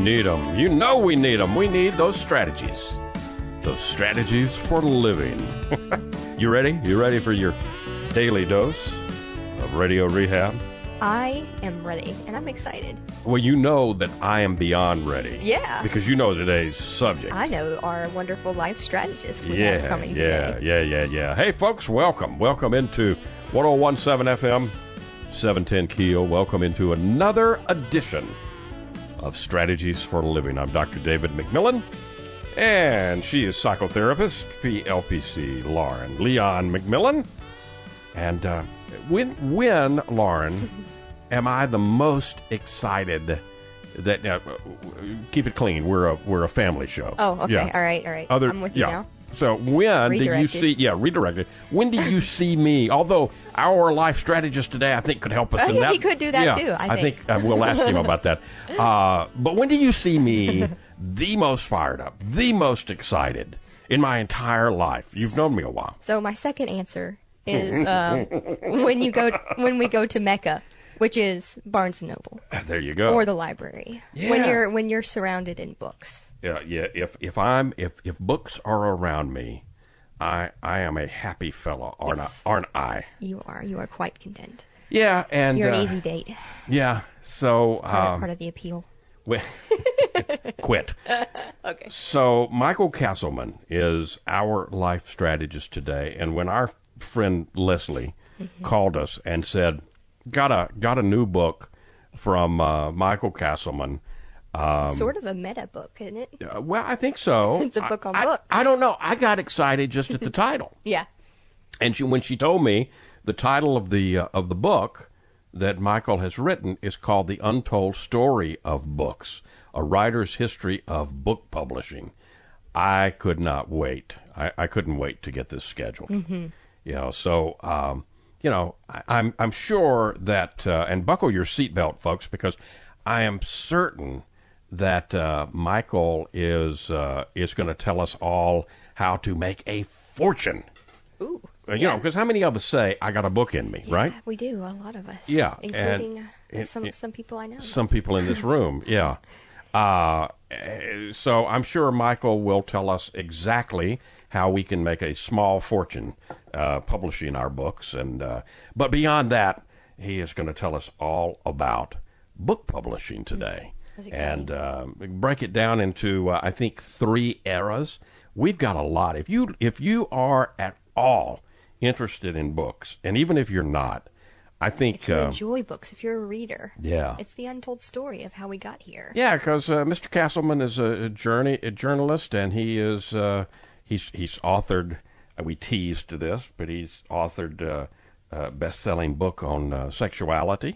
need them. You know we need them. We need those strategies. Those strategies for living. You ready? You ready for your daily dose of radio rehab? I am ready, and I'm excited. Well, you know that I am beyond ready. Yeah. Because you know today's subject. I know our wonderful life strategist we have coming today. Yeah. Hey, folks, welcome. Welcome into 101.7 FM, 710 Keel. Welcome into another edition of Strategies for Living. I'm Dr. David McMillan, and she is psychotherapist, PLPC Lauren Leon McMillan. And when Lauren, am I the most excited that keep it clean? We're a family show. Oh, okay. Yeah. All right. I'm with you now. So when did you see? Yeah, redirected. When did you see me? Although our life strategist today, I think, could help us. Yeah, he could do that too. I think we'll ask him about that. But when did you see me the most fired up, the most excited in my entire life? You've known me a while. So my second answer is when we go to Mecca, which is Barnes & Noble. There you go. Or the library. Yeah. When you're surrounded in books. Yeah. If books are around me, I am a happy fellow, aren't I? You are quite content. Yeah, and you're an easy date. Yeah. So it's part of the appeal. Quit. Okay. So Michael Castleman is our life strategist today, and when our friend Leslie called us and said, got a new book from Michael Castleman. Sort of a meta book, isn't it? Well, I think so. It's a book on books. I don't know. I got excited just at the title. Yeah. And when she told me the title of the book that Michael has written is called The Untold Story of Books, a writer's history of book publishing, I could not wait. I couldn't wait to get this scheduled. Mm-hmm. So I'm sure that and buckle your seatbelt, folks, because I am certain that Michael is going to tell us all how to make a fortune. Ooh. Because how many of us say, I got a book in me, right? We do, a lot of us. Yeah. Including some people I know. Some people in this room, yeah. So I'm sure Michael will tell us exactly how we can make a small fortune publishing our books. But beyond that, he is going to tell us all about book publishing today. That's exciting. And break it down into, I think, 3 eras. We've got a lot. If you are at all interested in books, and even if you're not, I think... If you enjoy books, if you're a reader, yeah, it's the untold story of how we got here. Yeah, because Mr. Castleman is a journalist, and he is he's authored. We teased this, but he's authored a best-selling book on sexuality,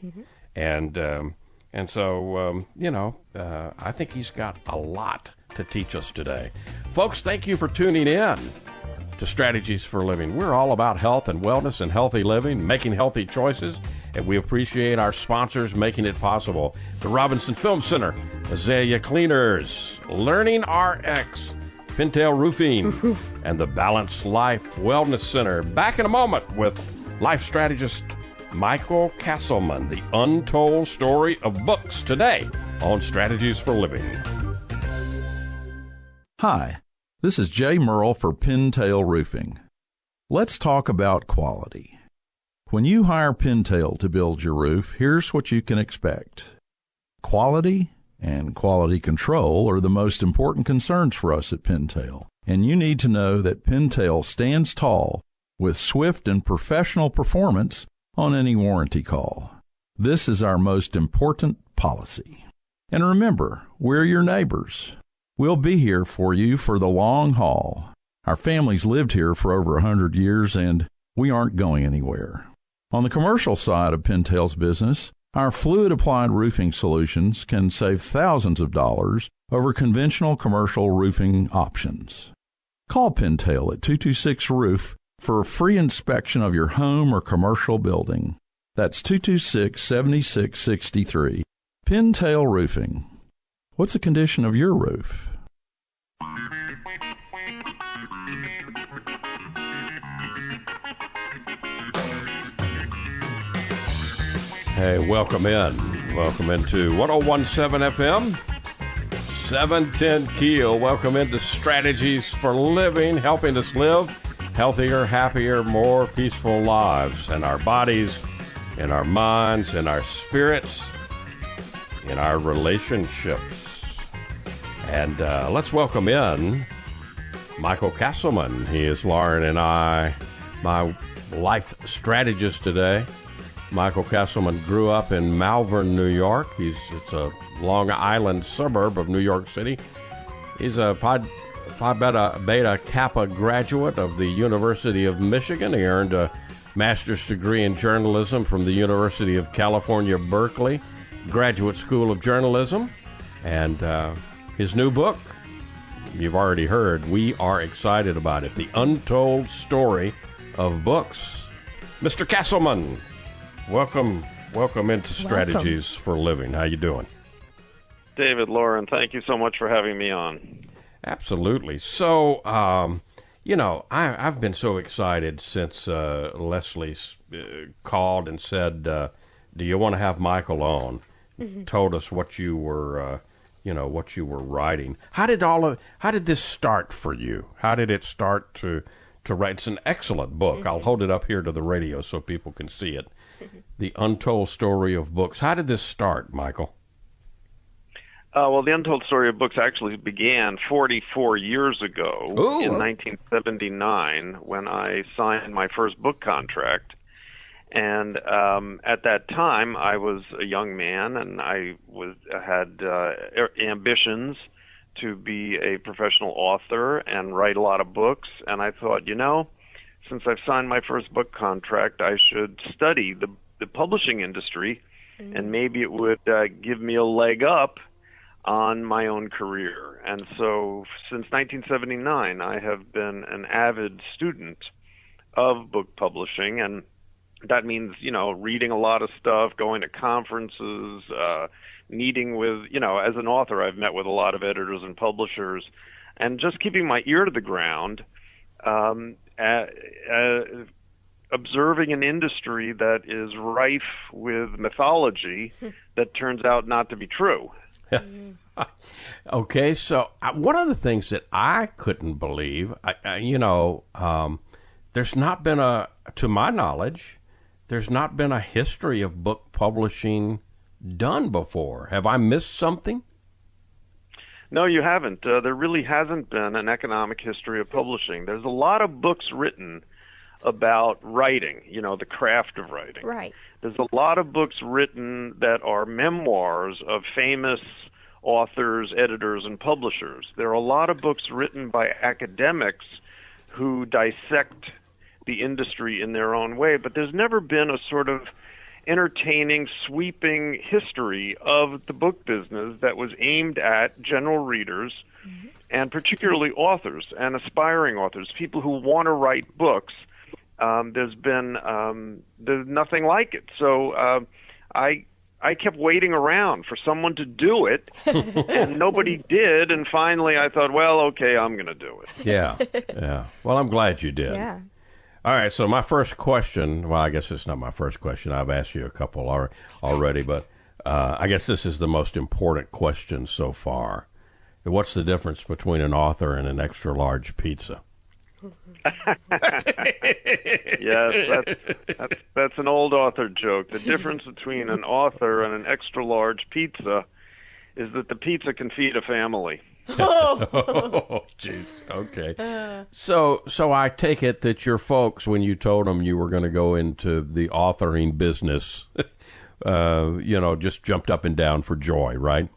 and so I think he's got a lot to teach us today, folks. Thank you for tuning in to Strategies for Living. We're all about health and wellness and healthy living, making healthy choices, and we appreciate our sponsors making it possible. The Robinson Film Center, Azalea Cleaners, Learning RX, Pintail Roofing, and the Balanced Life Wellness Center. Back in a moment with life strategist Michael Castleman, The Untold Story of Books, today on Strategies for Living. Hi. This is Jay Merle for Pintail Roofing. Let's talk about quality. When you hire Pintail to build your roof, here's what you can expect. Quality and quality control are the most important concerns for us at Pintail, and you need to know that Pintail stands tall with swift and professional performance on any warranty call. This is our most important policy. And remember, we're your neighbors. We'll be here for you for the long haul. Our family's lived here for over 100 years, and we aren't going anywhere. On the commercial side of Pintail's business, our fluid-applied roofing solutions can save thousands of dollars over conventional commercial roofing options. Call Pintail at 226-ROOF for a free inspection of your home or commercial building. That's 226-7663. Pintail Roofing. What's the condition of your roof? Hey, welcome in. Welcome into 101.7 FM, 710 Keel. Welcome into Strategies for Living, helping us live healthier, happier, more peaceful lives in our bodies, in our minds, in our spirits, in our relationships. And let's welcome in Michael Castleman. He is Lauren and I, my life strategist today. Michael Castleman grew up in Malvern, New York. It's a Long Island suburb of New York City. He's a Phi Beta Kappa graduate of the University of Michigan. He earned a master's degree in journalism from the University of California, Berkeley Graduate School of Journalism. And his new book, you've already heard, we are excited about it, The Untold Story of Books. Mr. Castleman, welcome into Strategies for Living. How you doing? David, Lauren, thank you so much for having me on. Absolutely. So, I've been so excited since Leslie called and said, do you want to have Michael on? Mm-hmm. Told us what you were, what you were writing. How did this start for you? How did it start to write? It's an excellent book. Mm-hmm. I'll hold it up here to the radio so people can see it. The Untold Story of Books. How did this start, Michael? Well, The Untold Story of Books actually began 44 years ago in 1979 when I signed my first book contract. And at that time, I was a young man, and I had ambitions to be a professional author and write a lot of books. And I thought, since I've signed my first book contract, I should study the publishing industry, and maybe it would give me a leg up on my own career. And so since 1979, I have been an avid student of book publishing, and that means, reading a lot of stuff, going to conferences, meeting with, as an author, I've met with a lot of editors and publishers, and just keeping my ear to the ground, observing an industry that is rife with mythology that turns out not to be true. Okay, so one of the things that I couldn't believe, there's not been to my knowledge, there's not been a history of book publishing done before. Have I missed something? No, you haven't. There really hasn't been an economic history of publishing. There's a lot of books written about writing, the craft of writing. Right. There's a lot of books written that are memoirs of famous authors, editors, and publishers. There are a lot of books written by academics who dissect the industry in their own way, but there's never been a sort of entertaining, sweeping history of the book business that was aimed at general readers, and particularly authors and aspiring authors, people who want to write books. There's nothing like it. So I kept waiting around for someone to do it, and nobody did. And finally, I thought, well, okay, I'm going to do it. Yeah. Well, I'm glad you did. Yeah. All right. So my first question. Well, I guess it's not my first question. I've asked you a couple already, but I guess this is the most important question so far. What's the difference between an author and an extra large pizza? Yes, that's an old author joke. The difference between an author and an extra large pizza is that the pizza can feed a family. Oh, jeez. Okay. So I take it that your folks, when you told them you were going to go into the authoring business, just jumped up and down for joy, right?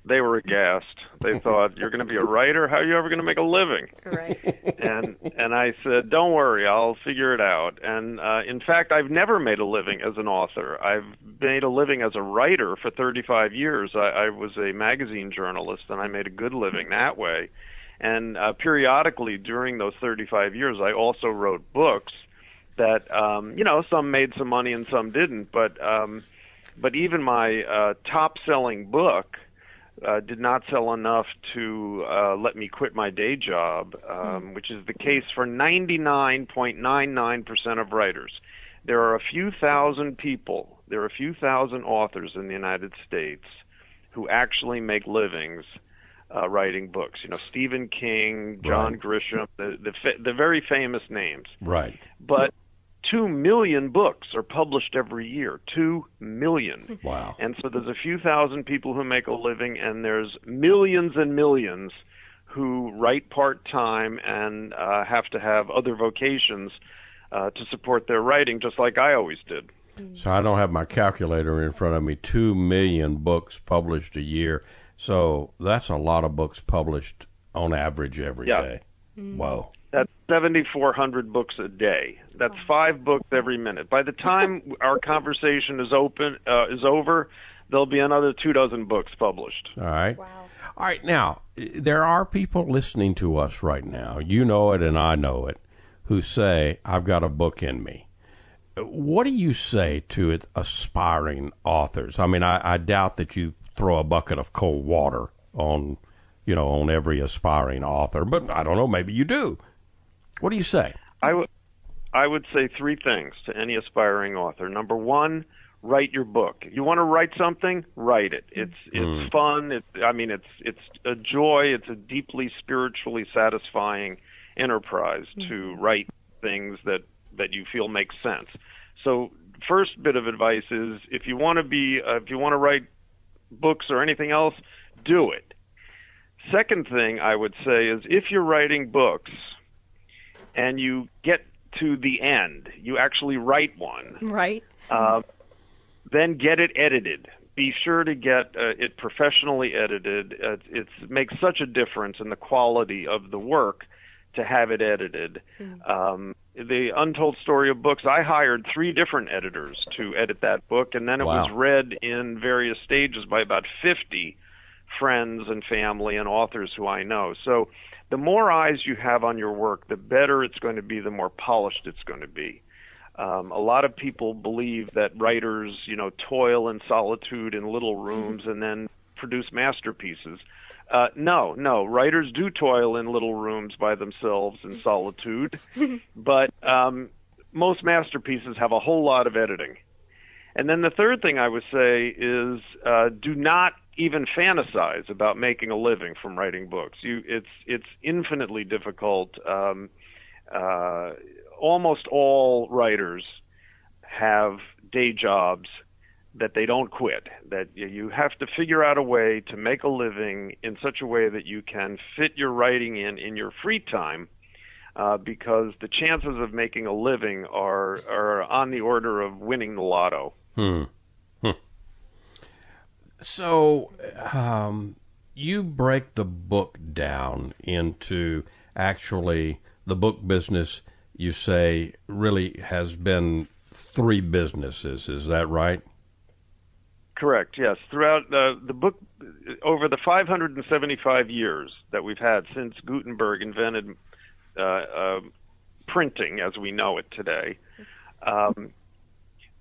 They were aghast. They thought, you're going to be a writer? How are you ever going to make a living? Right. And I said, don't worry, I'll figure it out. And in fact, I've never made a living as an author. I've made a living as a writer for 35 years. I was a magazine journalist, and I made a good living that way. And periodically during those 35 years, I also wrote books that, some made some money and some didn't. But even my top-selling book did not sell enough to let me quit my day job, which is the case for 99.99% of writers. There are a few thousand people, there are a few thousand authors in the United States who actually make livings writing books. You know, Stephen King, John Grisham, the very famous names. Right. But 2 million books are published every year. 2 million. Wow. And so there's a few thousand people who make a living, and there's millions and millions who write part-time and have to have other vocations to support their writing, just like I always did. So I don't have my calculator in front of me. 2 million books published a year. So that's a lot of books published on average every day. Whoa. That's 7,400 books a day. That's 5 books every minute. By the time our conversation is over, there'll be another 24 books published. All right. Wow. All right. Now, there are people listening to us right now, you know it and I know it, who say, I've got a book in me. What do you say to aspiring authors? I mean, I doubt that you throw a bucket of cold water on every aspiring author, but I don't know, maybe you do. What do you say? I would say 3 things to any aspiring author. Number 1, write your book. You want to write something? Write it. It's fun. It's a joy. It's a deeply spiritually satisfying enterprise to write things that you feel make sense. So, first bit of advice is if you want to write books or anything else, do it. Second thing I would say is if you're writing books and you get to the end, you actually write one. Right. Then get it edited. Be sure to get it professionally edited. It makes such a difference in the quality of the work to have it edited. The Untold Story of Books, I hired 3 different editors to edit that book, and then it was read in various stages by about 50 friends and family and authors who I know. So the more eyes you have on your work, the better it's going to be, the more polished it's going to be. A lot of people believe that writers, toil in solitude in little rooms and then produce masterpieces. No, writers do toil in little rooms by themselves in solitude, but most masterpieces have a whole lot of editing. And then the third thing I would say is do not even fantasize about making a living from writing books. It's infinitely difficult. Almost all writers have day jobs that they don't quit, that you have to figure out a way to make a living in such a way that you can fit your writing in your free time, because the chances of making a living are on the order of winning the lotto. So you break the book down into actually the book business, you say, really has been 3 businesses. Is that right? Correct, yes. Throughout the book, over the 575 years that we've had since Gutenberg invented printing as we know it today,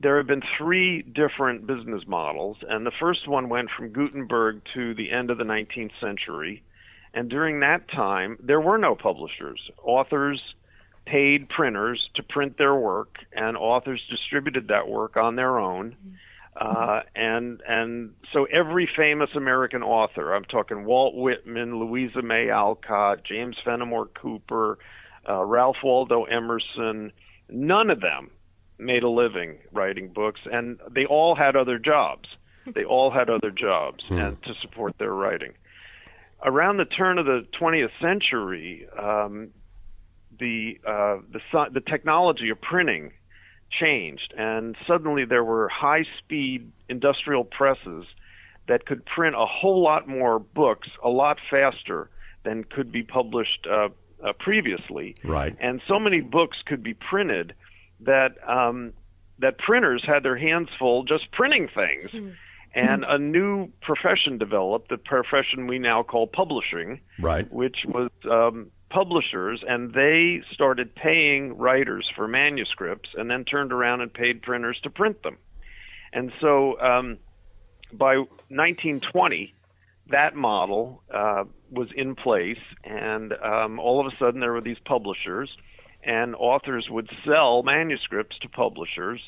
there have been 3 different business models, and the first one went from Gutenberg to the end of the 19th century. And during that time, there were no publishers. Authors paid printers to print their work, and authors distributed that work on their own. And so every famous American author, I'm talking Walt Whitman, Louisa May Alcott, James Fenimore Cooper, Ralph Waldo Emerson, none of them made a living writing books, and they all had other jobs. And to support their writing. Around the turn of the 20th century, the technology of printing changed, and suddenly there were high-speed industrial presses that could print a whole lot more books a lot faster than could be published previously. Right. And so many books could be printed that printers had their hands full just printing things. And a new profession developed, the profession we now call publishing, right, which was publishers, and they started paying writers for manuscripts and then turned around and paid printers to print them. And so by 1920, that model was in place, and all of a sudden there were these publishers, and authors would sell manuscripts to publishers,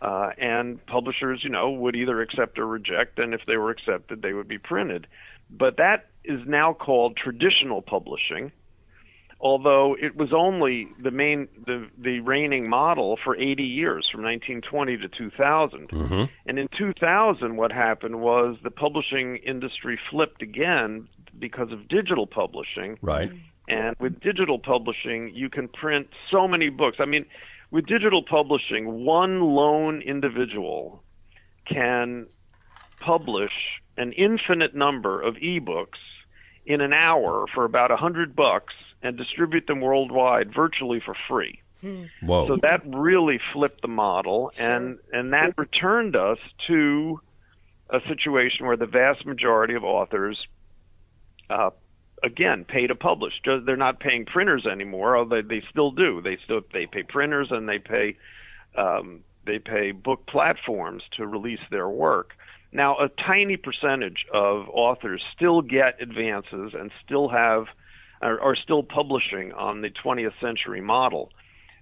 And publishers, would either accept or reject, and if they were accepted, they would be printed. But that is now called traditional publishing, although it was only the reigning model for 80 years, from 1920 to 2000. Mm-hmm. And in 2000, what happened was the publishing industry flipped again because of digital publishing. Right. And with digital publishing, you can print so many books. I mean, with digital publishing, one lone individual can publish an infinite number of ebooks in an hour for about $100 and distribute them worldwide virtually for free. Whoa. So that really flipped the model, and that returned us to a situation where the vast majority of authors again, pay to publish. They're not paying printers anymore. Although they still do. They pay printers, and they pay book platforms to release their work. Now, a tiny percentage of authors still get advances and still are still publishing on the 20th century model,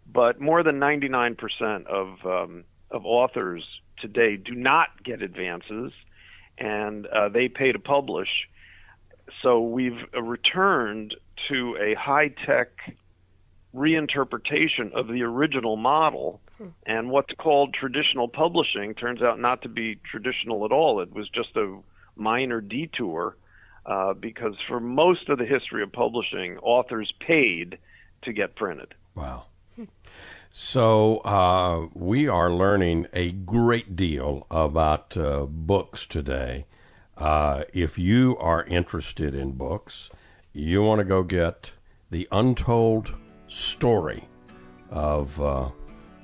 but more than 99% of authors today do not get advances, and they pay to publish. So we've returned to a high-tech reinterpretation of the original model, and what's called traditional publishing turns out not to be traditional at all. It was just a minor detour, because for most of the history of publishing, authors paid to get printed. Wow. So we are learning a great deal about books today. If you are interested in books, you want to go get The Untold Story of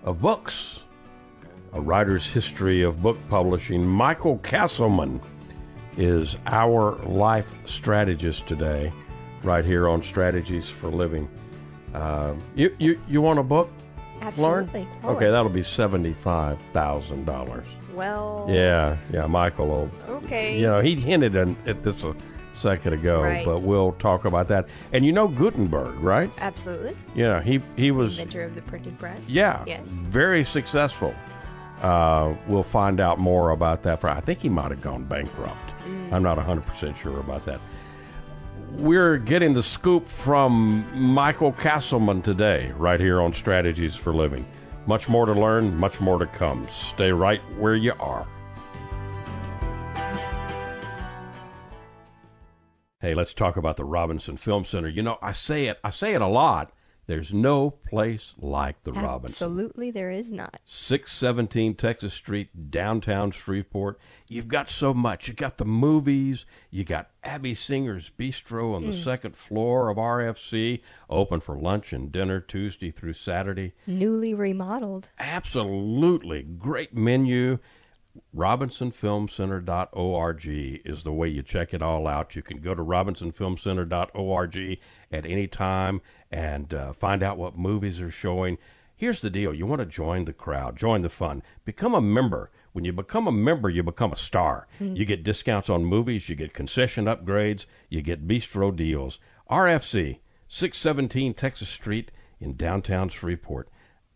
Books, a writer's history of book publishing. Michael Castleman is our life strategist today, right here on Strategies for Living. You want a book, Absolutely. Lauren? Okay, that'll be $75,000. Well. Yeah, Michael will. Okay. He hinted at this a second ago, right. But we'll talk about that. And Gutenberg, right? Absolutely. Yeah, he was inventor of the printing press. Yeah. Yes. Very successful. We'll find out more about that. I think he might have gone bankrupt. I'm not 100% sure about that. We're getting the scoop from Michael Castleman today, right here on Strategies for Living. Much more to learn, much more to come. Stay right where you are. Hey, let's talk about the Robinson Film Center. I say it a lot. There's no place like the Robinson. Absolutely, there is not. 617 Texas Street, downtown Shreveport. You've got so much. You got the movies. You got Abby Singer's Bistro on the second floor of RFC, open for lunch and dinner Tuesday through Saturday. Newly remodeled. Absolutely. Great menu. RobinsonFilmCenter.org is the way you check it all out. You can go to RobinsonFilmCenter.org at any time and find out what movies are showing. Here's the deal. You want to join the crowd, join the fun, become a member. When you become a member, you become a star. You get discounts on movies, you get concession upgrades, you get bistro deals. RFC, 617 Texas Street in downtown Shreveport.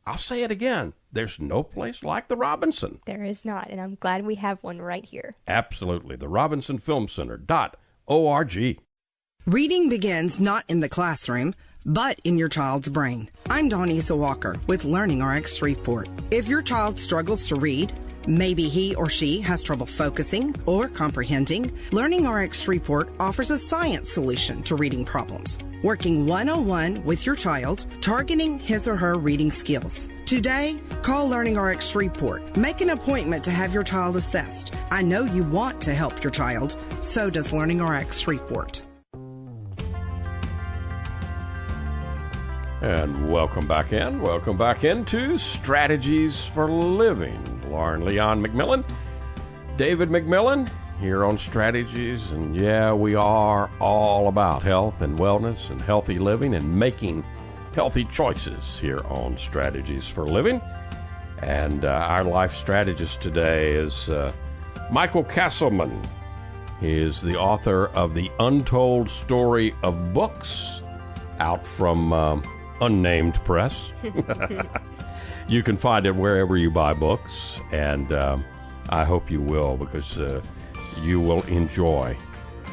I'll say it again. There's no place like the Robinson. There is not, and I'm glad we have one right here. Absolutely. The RobinsonFilmCenter.org. Reading begins not in the classroom, but in your child's brain. I'm Donisa Walker with Learning RX Shreveport. If your child struggles to read, maybe he or she has trouble focusing or comprehending, Learning RX Shreveport offers a science solution to reading problems, working one-on-one with your child, targeting his or her reading skills. Today, call Learning RX Shreveport. Make an appointment to have your child assessed. I know you want to help your child, so does Learning RX Shreveport. And welcome back in. Welcome back into Strategies for Living. Lauren Leon McMillan, David McMillan, here on Strategies. And yeah, we are all about health and wellness and healthy living and making healthy choices here on Strategies for Living. And our life strategist today is Michael Castleman. He is the author of The Untold Story of Books, out from Unnamed Press. You can find it wherever you buy books, and I hope you will, because you will enjoy.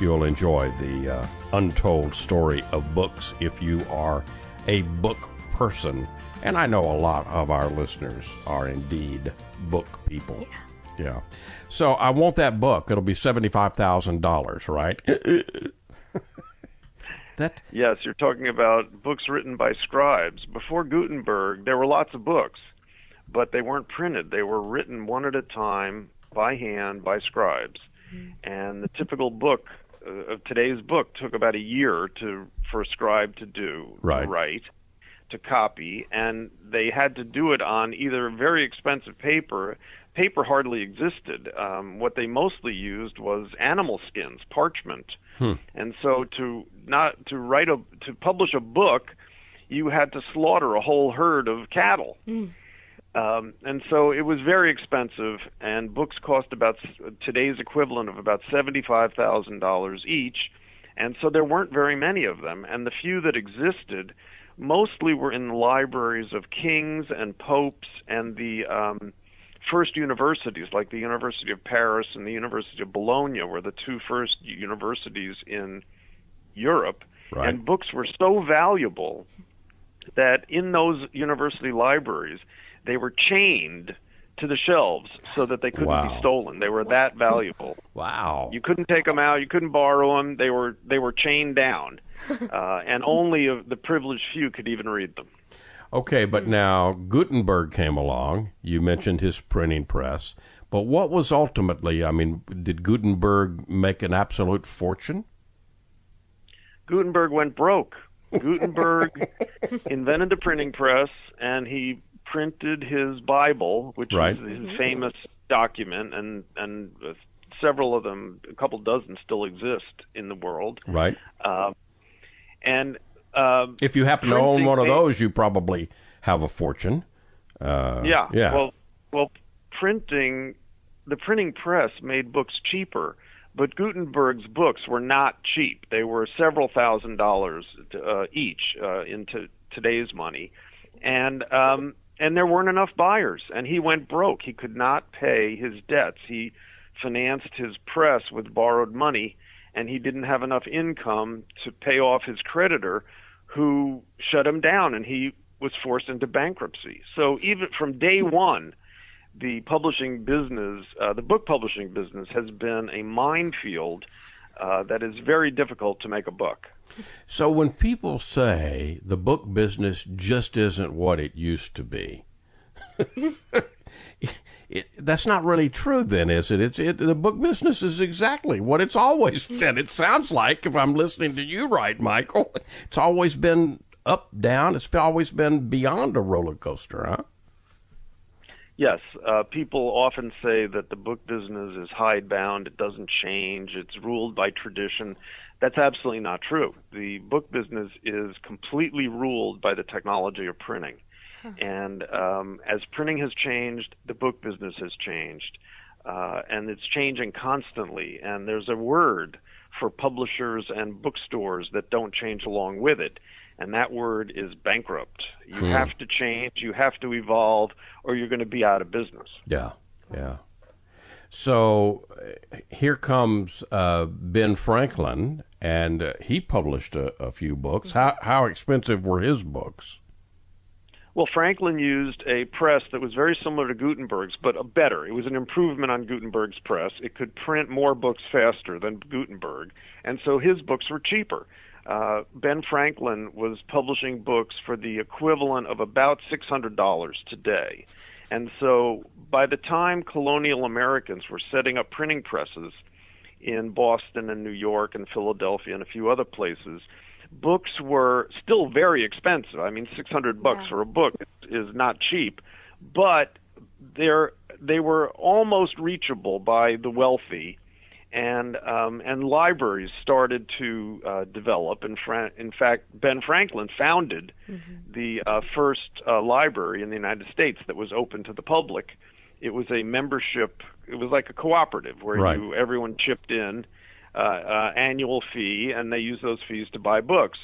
You'll enjoy the Untold Story of Books if you are a book person. And I know a lot of our listeners are indeed book people. Yeah. So I want that book. It'll be $75,000, right? Yes, you're talking about books written by scribes. Before Gutenberg, there were lots of books, but they weren't printed. They were written one at a time by hand by scribes. And the typical book of today's book took about a year for a scribe to do, write, to copy, and they had to do it on either very expensive paper. Paper hardly existed. What they mostly used was animal skins, parchment. And so to publish a book, you had to slaughter a whole herd of cattle. And so it was very expensive, and books cost about today's equivalent of about $75,000 each, and so there weren't very many of them. And the few that existed mostly were in the libraries of kings and popes and the first universities, like the University of Paris and the University of Bologna, were the two first universities in Europe. Right. And books were so valuable that in those university libraries, they were chained to the shelves so that they couldn't be stolen. They were that valuable. Wow. You couldn't take them out. You couldn't borrow them. They were chained down, and only the privileged few could even read them. Okay, but now Gutenberg came along. You mentioned his printing press. But what was ultimately, did Gutenberg make an absolute fortune? Gutenberg went broke. Gutenberg invented the printing press, and he printed his Bible, which is his famous document, and several of them, a couple dozen, still exist in the world. Right. If you happen to own one of those, you probably have a fortune. Yeah. Well, the printing press made books cheaper, but Gutenberg's books were not cheap. They were several $1,000s each into today's money, and there weren't enough buyers, and he went broke. He could not pay his debts. He financed his press with borrowed money, and he didn't have enough income to pay off his creditor, who shut him down, and he was forced into bankruptcy. So even from day one, the publishing business, the book publishing business, has been a minefield that is very difficult to make a book. So when people say the book business just isn't what it used to be, that's not really true then, is it? The book business is exactly what it's always been. It sounds like, if I'm listening to you right, Michael, it's always been up, down. It's always been beyond a roller coaster, huh? Yes. People often say that the book business is hidebound. It doesn't change. It's ruled by tradition. That's absolutely not true. The book business is completely ruled by the technology of printing. And as printing has changed, the book business has changed. And it's changing constantly. And there's a word for publishers and bookstores that don't change along with it. And that word is bankrupt. You have to change, you have to evolve, or you're going to be out of business. Yeah. So here comes Ben Franklin, and he published a few books. How expensive were his books? Well, Franklin used a press that was very similar to Gutenberg's, but better. It was an improvement on Gutenberg's press. It could print more books faster than Gutenberg, and so his books were cheaper. Ben Franklin was publishing books for the equivalent of about $600 today. And so by the time colonial Americans were setting up printing presses in Boston and New York and Philadelphia and a few other places, books were still very expensive. I mean, $600 for a book is not cheap, but they were almost reachable by the wealthy, and libraries started to develop. In fact, Ben Franklin founded the first library in the United States that was open to the public. It was a membership. It was like a cooperative where everyone chipped in annual fee, and they used those fees to buy books.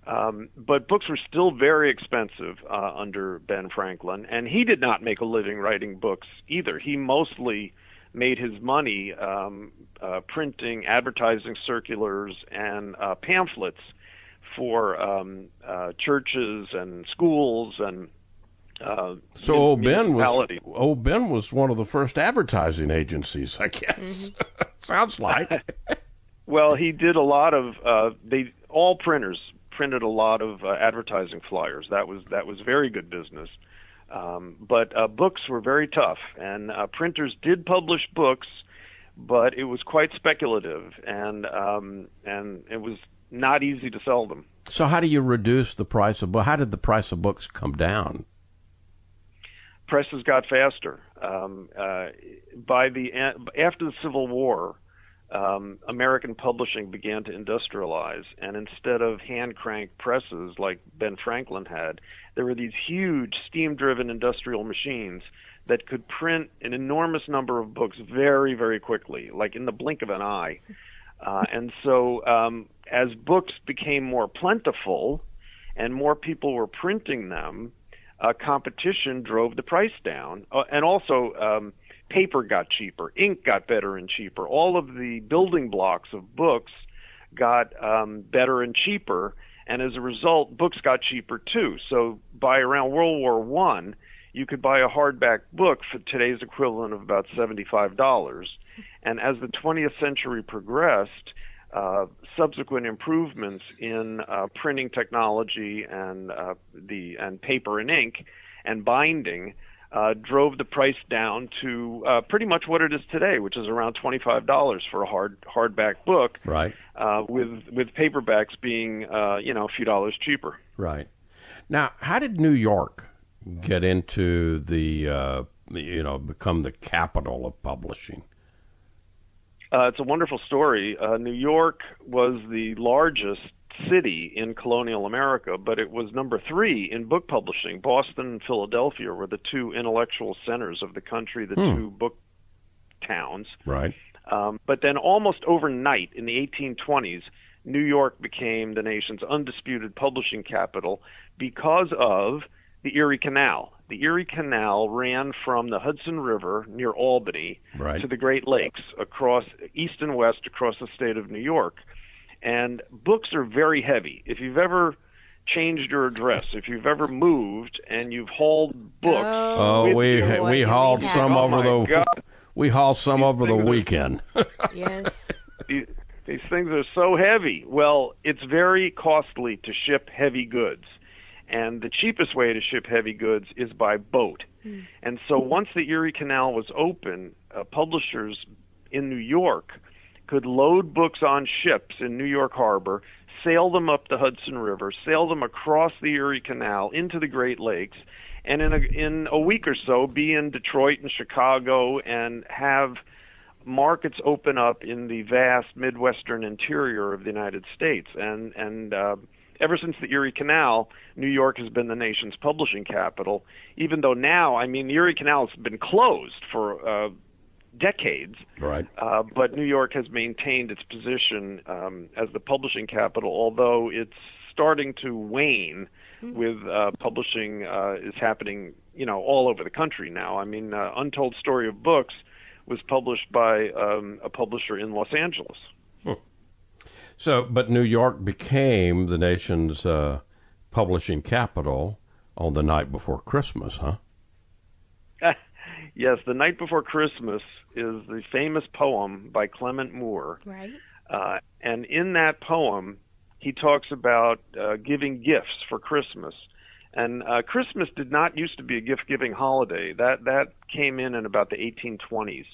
But books were still very expensive under Ben Franklin, and he did not make a living writing books either. He mostly made his money printing advertising circulars and pamphlets for churches and schools and so Old Ben was one of the first advertising agencies, I guess. Mm-hmm. Sounds like. Well, he did a lot of all printers printed a lot of advertising flyers. That was very good business. But books were very tough, and printers did publish books, but it was quite speculative, and it was not easy to sell them. So how do you reduce the price of books? How did the price of books come down? Presses got faster. By the end, after the Civil War, American publishing began to industrialize, and instead of hand-crank presses like Ben Franklin had, there were these huge steam-driven industrial machines that could print an enormous number of books very, very quickly, like in the blink of an eye. And so as books became more plentiful and more people were printing them, competition drove the price down. And also paper got cheaper, ink got better and cheaper. All of the building blocks of books got better and cheaper, and as a result, books got cheaper too. So by around World War I, you could buy a hardback book for today's equivalent of about $75. And as the 20th century progressed, subsequent improvements in printing technology and paper and ink and binding drove the price down to pretty much what it is today, which is around $25 for a hardback book. Right. With paperbacks being a few dollars cheaper. Right. Now, how did New York get into the become the capital of publishing? It's a wonderful story. New York was the largest city in colonial America, but it was number 3 in book publishing. Boston and Philadelphia were the two intellectual centers of the country, the two book towns. Right. But then almost overnight in the 1820s, New York became the nation's undisputed publishing capital because of the Erie Canal. The Erie Canal ran from the Hudson River near Albany to the Great Lakes, across east and west across the state of New York. And books are very heavy. If you've ever changed your address, if you've ever moved and you've hauled books, we hauled some over the weekend. Yes. These things are so heavy. Well, it's very costly to ship heavy goods. And the cheapest way to ship heavy goods is by boat. And so once the Erie Canal was open, publishers in New York could load books on ships in New York Harbor, sail them up the Hudson River, sail them across the Erie Canal into the Great Lakes, and in a week or so be in Detroit and Chicago and have markets open up in the vast Midwestern interior of the United States. And ever since the Erie Canal, New York has been the nation's publishing capital, even though now, the Erie Canal has been closed for decades. Right. But New York has maintained its position as the publishing capital, although it's starting to wane with publishing is happening, all over the country now. Untold Story of Books was published by a publisher in Los Angeles. So, but New York became the nation's publishing capital on the night before Christmas, huh? Yes, The Night Before Christmas is the famous poem by Clement Moore. Right. And in that poem, he talks about giving gifts for Christmas. And Christmas did not used to be a gift-giving holiday. That came in about the 1820s.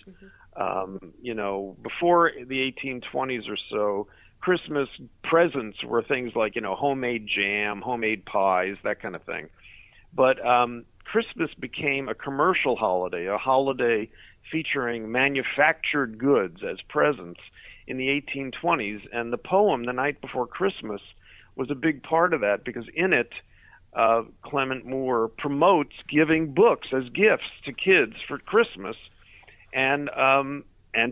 Before the 1820s or so, Christmas presents were things like, homemade jam, homemade pies, that kind of thing. But Christmas became a commercial holiday, a holiday featuring manufactured goods as presents in the 1820s. And the poem, The Night Before Christmas, was a big part of that because in it, Clement Moore promotes giving books as gifts to kids for Christmas, and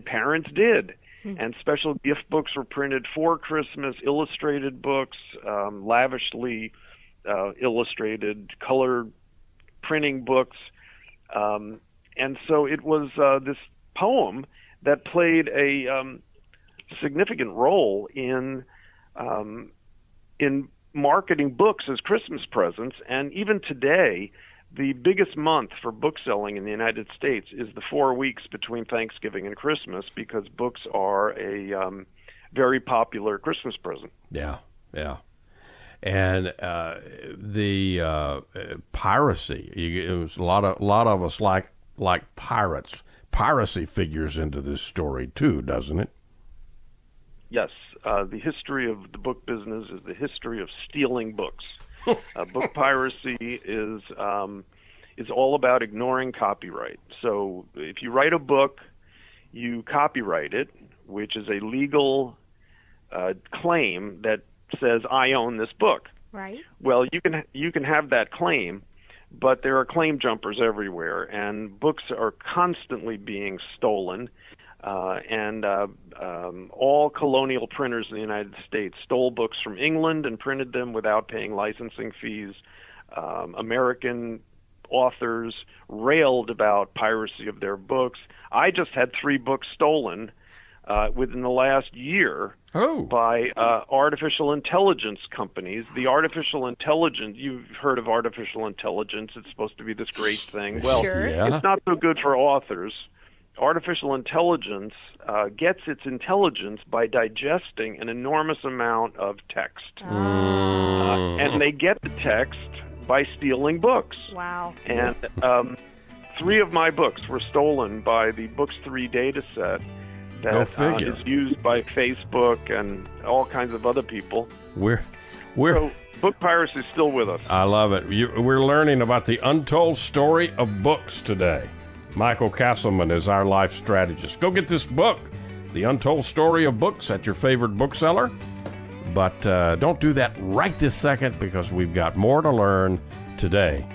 parents did. And special gift books were printed for Christmas, illustrated books, lavishly illustrated, color printing books. And so it was this poem that played a significant role in marketing books as Christmas presents. And even today, the biggest month for book selling in the United States is the 4 weeks between Thanksgiving and Christmas, because books are a very popular Christmas present. Yeah, yeah. And the piracy, it was a lot of us like pirates. Piracy figures into this story too, doesn't it? Yes. The history of the book business is the history of stealing books. Book piracy is all about ignoring copyright. So if you write a book, you copyright it, which is a legal claim that says, I own this book. Right. Well, you can have that claim, but there are claim jumpers everywhere, and books are constantly being stolen. And all colonial printers in the United States stole books from England and printed them without paying licensing fees. American authors railed about piracy of their books. I just had 3 books stolen within the last year by artificial intelligence companies. The artificial intelligence, you've heard of artificial intelligence. It's supposed to be this great thing. Well, Sure. Yeah. It's not so good for authors. Artificial intelligence gets its intelligence by digesting an enormous amount of text. And they get the text by stealing books. Wow. And 3 of my books were stolen by the Books 3 data set Go that figure. is used by Facebook and all kinds of other people. We're So book piracy is still with us. I love it. We're learning about the untold story of books today. Michael Castleman is our life strategist. Go get this book, The Untold Story of Books, at your favorite bookseller. But don't do that right this second, because we've got more to learn today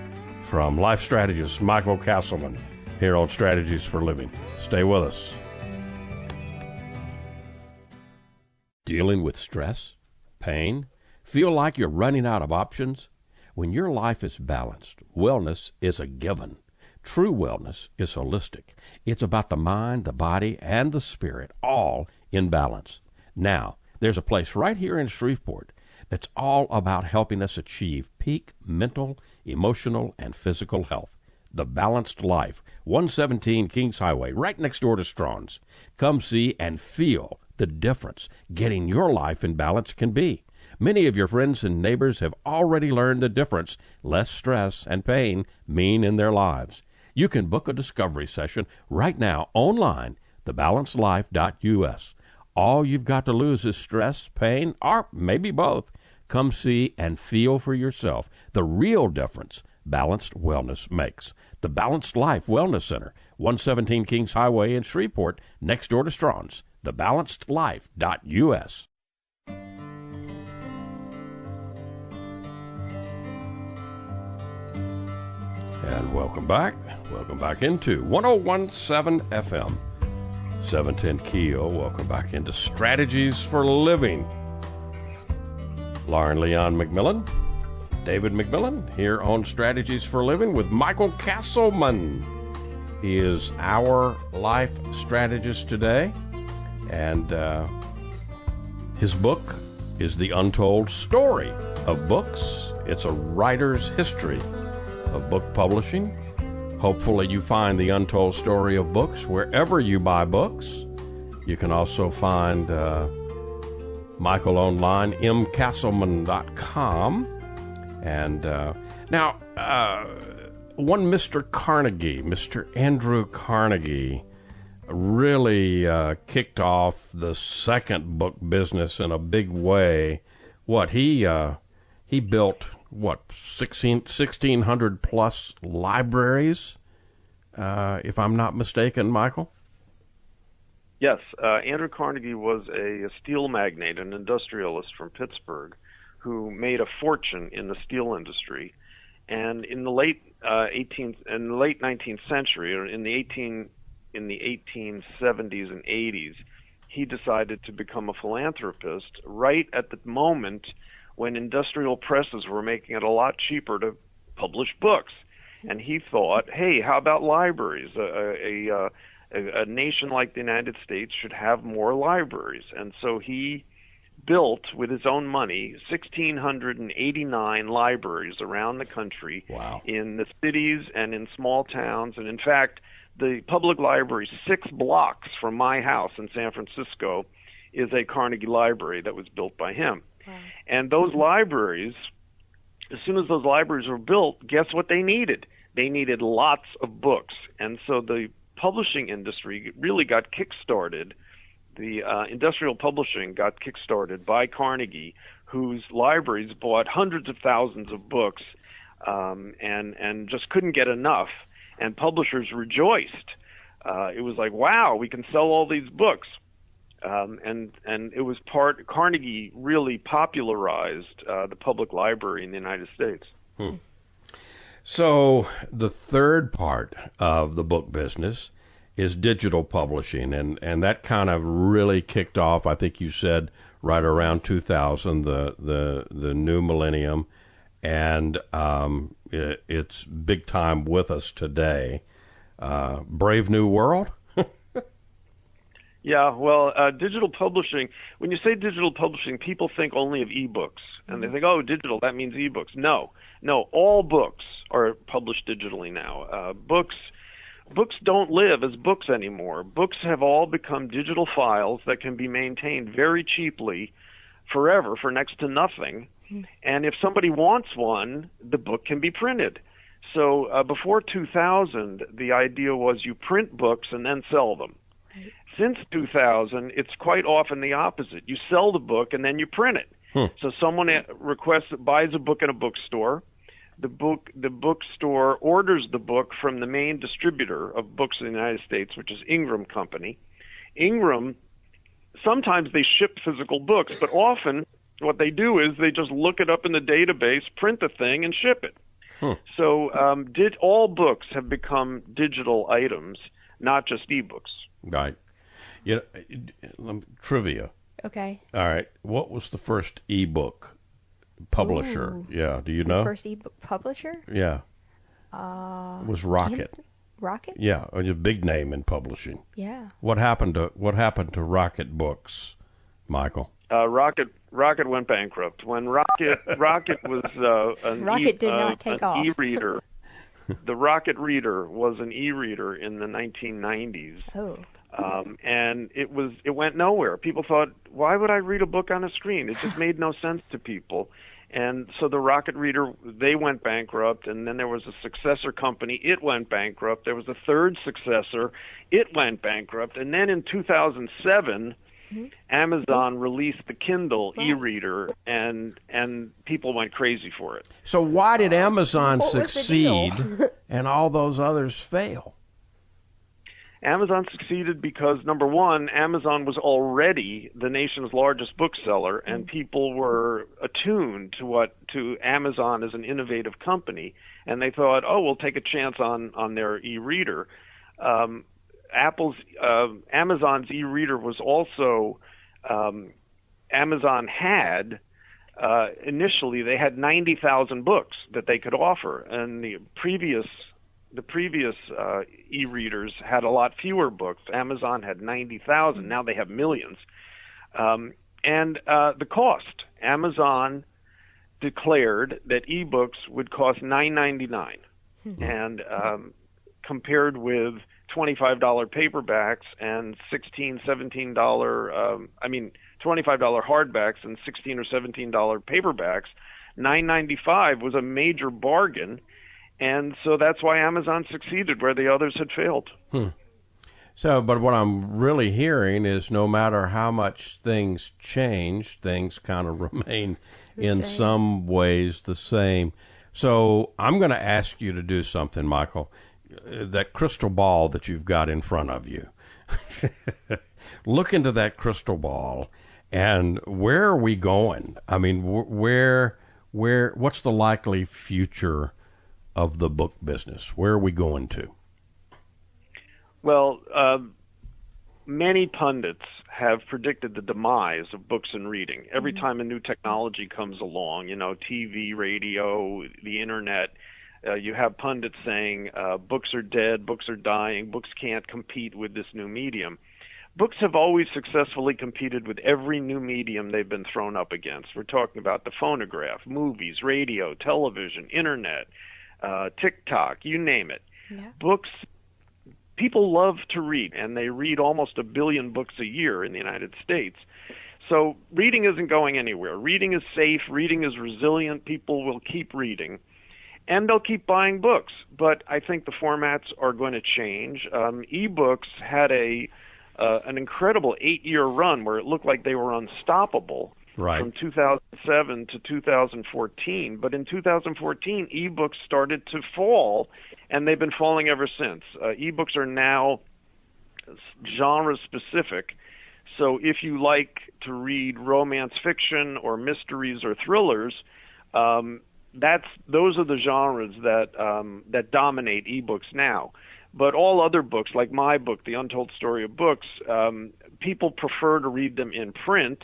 from life strategist Michael Castleman here on Strategies for Living. Stay with us. Dealing with stress, pain, feel like you're running out of options? When your life is balanced, wellness is a given. True wellness is holistic. It's about the mind, the body, and the spirit, all in balance. Now, there's a place right here in Shreveport that's all about helping us achieve peak mental, emotional, and physical health. The Balanced Life, 117 Kings Highway, right next door to Strawn's. Come see and feel the difference getting your life in balance can be. Many of your friends and neighbors have already learned the difference less stress and pain mean in their lives. You can book a discovery session right now online, thebalancedlife.us. All you've got to lose is stress, pain, or maybe both. Come see and feel for yourself the real difference balanced wellness makes. The Balanced Life Wellness Center, 117 Kings Highway in Shreveport, next door to Strawn's, thebalancedlife.us. And welcome back. Welcome back into 101.7 FM, 710 Keel. Welcome back into Strategies for Living. Lauren Leon McMillan, David McMillan, here on Strategies for Living with Michael Castleman. He is our life strategist today, and his book is The Untold Story of Books. It's a writer's history of book publishing. Hopefully you find The Untold Story of Books wherever you buy books. You can also find Michael online, mcastleman.com. And now, one Mr. Carnegie, Mr. Andrew Carnegie, really kicked off the second book business in a big way. He built 1,600 plus libraries, if I'm not mistaken, Michael? Yes, Andrew Carnegie was a steel magnate, an industrialist from Pittsburgh, who made a fortune in the steel industry. And in the late 19th century, or in the 1870s and 80s, he decided to become a philanthropist right at the moment when industrial presses were making it a lot cheaper to publish books. And he thought, hey, how about libraries? A nation like the United States should have more libraries. And so he built, with his own money, 1,689 libraries around the country. Wow. In the cities and in small towns. And in fact, the public library 6 blocks from my house in San Francisco is a Carnegie Library that was built by him. Wow. And those libraries, as soon as those libraries were built, guess what they needed? They needed lots of books. And so the publishing industry really got kick-started. The industrial publishing got kick-started by Carnegie, whose libraries bought hundreds of thousands of books and just couldn't get enough. And publishers rejoiced. It was like, wow, we can sell all these books. And it was Carnegie really popularized the public library in the United States. So the third part of the book business is digital publishing, and that kind of really kicked off, I think you said, right around 2000, the new millennium, and it's big time with us today. Brave New World? Yeah, well, digital publishing, when you say digital publishing, people think only of ebooks, and they think, oh, digital, that means ebooks. No, all books are published digitally now. Books don't live as books anymore. Books have all become digital files that can be maintained very cheaply forever for next to nothing. And if somebody wants one, the book can be printed. So before 2000, the idea was you print books and then sell them. Since 2000, it's quite often the opposite. You sell the book and then you print it. So someone buys a book in a bookstore. The bookstore orders the book from the main distributor of books in the United States, which is Ingram Company. Ingram, sometimes they ship physical books, but often what they do is they just look it up in the database, print the thing, and ship it. So all books have become digital items, not just ebooks. Right. Trivia. Okay. All right. What was the first ebook publisher? Ooh. Yeah. Do you know? First ebook publisher? Yeah. It was Rocket. Rocket? Yeah, a big name in publishing. Yeah. What happened to Rocket Books, Michael? Rocket went bankrupt. When Rocket was Rocket did not take off. E-reader. The Rocket Reader was an e-reader in the 1990s. Oh. And it went nowhere. People thought, why would I read a book on a screen? It just made no sense to people. And so the Rocket Reader, they went bankrupt, and then there was a successor company. It went bankrupt. There was a third successor. It went bankrupt. And then in 2007, Amazon released the Kindle e-reader, and people went crazy for it. So why did Amazon succeed the and all those others fail? Amazon succeeded because, number one, Amazon was already the nation's largest bookseller, and people were attuned to Amazon as an innovative company, and they thought, oh, we'll take a chance on their e-reader. Amazon's e-reader was also Amazon had initially they had 90,000 books that they could offer, and the previous e-readers had a lot fewer books. Amazon had 90,000. Now they have millions. And the cost. Amazon declared that e-books would cost $9.99, and compared with $25 paperbacks and $16, $17, $25 hardbacks and $16 or $17 paperbacks, $9.95 was a major bargain. And so that's why Amazon succeeded where the others had failed. So, but what I'm really hearing is no matter how much things change, things kind of remain in some ways the same. So I'm going to ask you to do something, Michael. That crystal ball that you've got in front of you. Look into that crystal ball, and where are we going? I mean, what's the likely future of the book business? Where are we going to? Well, many pundits have predicted the demise of books and reading. Every time a new technology comes along, TV, radio, the internet, you have pundits saying books are dead, books are dying, books can't compete with this new medium. Books have always successfully competed with every new medium they've been thrown up against. We're talking about the phonograph, movies, radio, television, internet, TikTok, you name it. Yeah. Books, people love to read, and they read almost 1 billion books a year in the United States. So reading isn't going anywhere. Reading is safe. Reading is resilient. People will keep reading, and they'll keep buying books. But I think the formats are going to change. E-books had an incredible 8-year run where it looked like they were unstoppable. Right. From 2007 to 2014. But in 2014, ebooks started to fall, and they've been falling ever since. Ebooks are now genre-specific. So if you like to read romance fiction or mysteries or thrillers, those are the genres that dominate ebooks now. But all other books, like my book, The Untold Story of Books, people prefer to read them in print.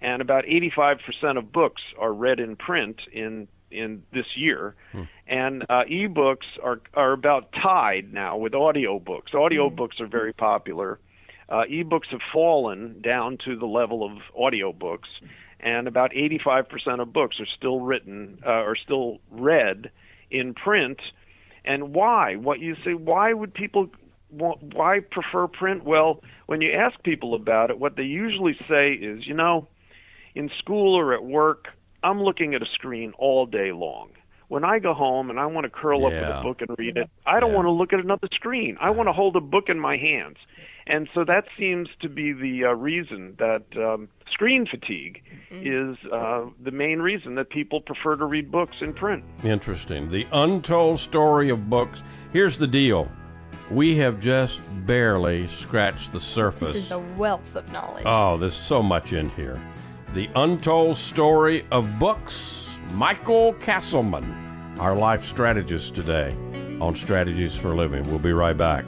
And about 85% of books are read in print in this year. And ebooks are about tied now with audiobooks. Audiobooks are very popular. Ebooks have fallen down to the level of audiobooks, and about 85% of books are still read in print. And why? What you say? Why would people? Why prefer print? Well, when you ask people about it, what they usually say is, in school or at work, I'm looking at a screen all day long. When I go home and I want to curl up with a book and read it, I don't want to look at another screen. I want to hold a book in my hands. And so that seems to be the reason that screen fatigue is the main reason that people prefer to read books in print. Interesting. The Untold Story of Books. Here's the deal. We have just barely scratched the surface. This is a wealth of knowledge. Oh, there's so much in here. The Untold Story of Books. Michael Castleman, our life strategist today on Strategies for Living. We'll be right back.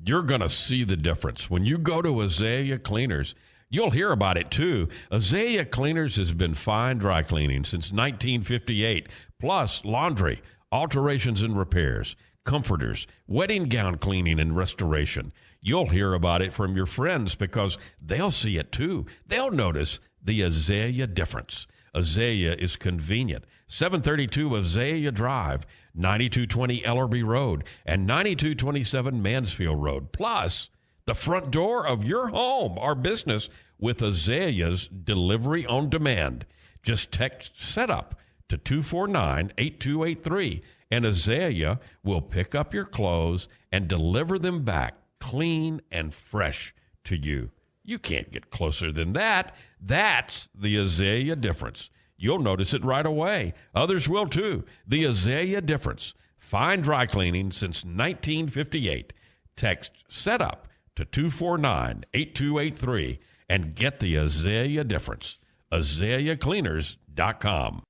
You're going to see the difference. When you go to Azalea Cleaners, you'll hear about it too. Azalea Cleaners has been fine dry cleaning since 1958, plus laundry, alterations and repairs, comforters, wedding gown cleaning and restoration. You'll hear about it from your friends because they'll see it too. They'll notice the Azalea difference. Azalea is convenient. 732 Azalea Drive, 9220 Ellerby Road, and 9227 Mansfield Road. Plus, the front door of your home or business with Azalea's delivery on demand. Just text SETUP to 249-8283, and Azalea will pick up your clothes and deliver them back clean and fresh to you. You can't get closer than that. That's the Azalea difference. You'll notice it right away. Others will too. The Azalea difference. Fine dry cleaning since 1958. Text SETUP to 249-8283 and get the Azalea difference. AzaleaCleaners.com.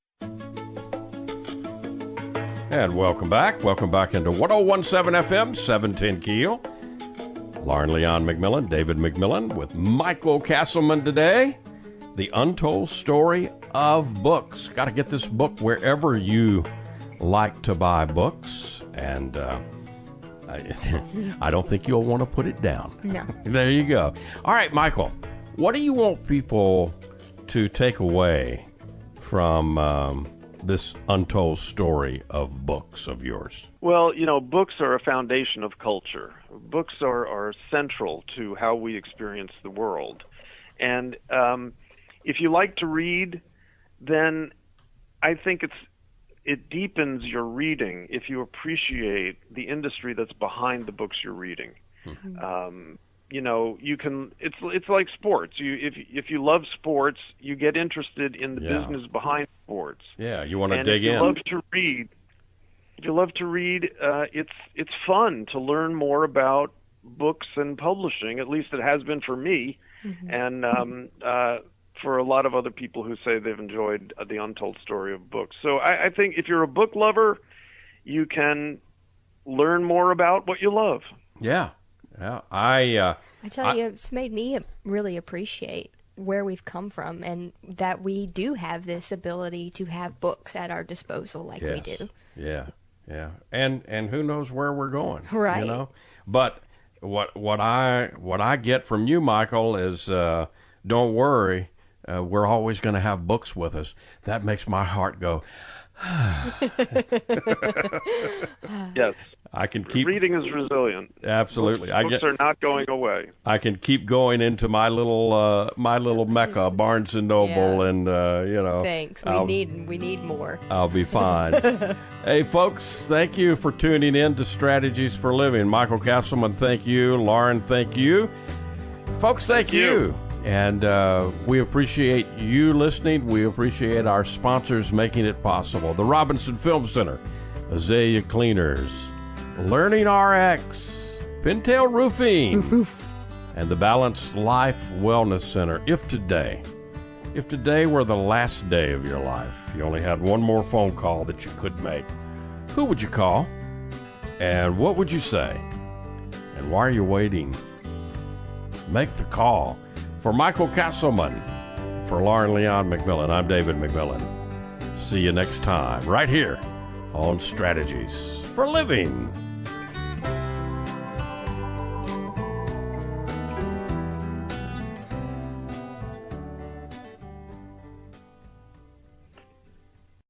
And welcome back. Welcome back into 1017 FM, 710 Keel. Lauren Leon McMillan, David McMillan with Michael Castleman today. The Untold Story of Books. Got to get this book wherever you like to buy books. And I don't think you'll want to put it down. No. There you go. All right, Michael, what do you want people to take away from this untold story of books of yours? Well, books are a foundation of culture. Books are central to how we experience the world. And if you like to read, then I think it deepens your reading if you appreciate the industry that's behind the books you're reading. Mm-hmm. You can. It's like sports. If you love sports, you get interested in the business behind sports. Yeah, you want to dig in. in. If you love to read, it's fun to learn more about books and publishing. At least it has been for me, and for a lot of other people who say they've enjoyed The Untold Story of Books. So I think if you're a book lover, you can learn more about what you love. Yeah. I tell you, it's made me really appreciate where we've come from and that we do have this ability to have books at our disposal like we do. Yeah. And who knows where we're going, right? You know? But what I get from you, Michael, is don't worry, we're always going to have books with us. That makes my heart go. Yes. I can keep reading is resilient. Absolutely. Books are not going away. I can keep going into my little mecca, Barnes and Noble, and you know. Thanks. We need more. I'll be fine. Hey, folks, thank you for tuning in to Strategies for Living. Michael Castleman, thank you. Lauren, thank you. Folks, thank you. And we appreciate you listening. We appreciate our sponsors making it possible. The Robinson Film Center, Azalea Cleaners, Learning RX, Pintail Roofing, and the Balanced Life Wellness Center. If today were the last day of your life, you only had one more phone call that you could make, who would you call? And what would you say? And why are you waiting? Make the call. For Michael Castleman, for Lauren Leon McMillan, I'm David McMillan. See you next time, right here on Strategies for Living.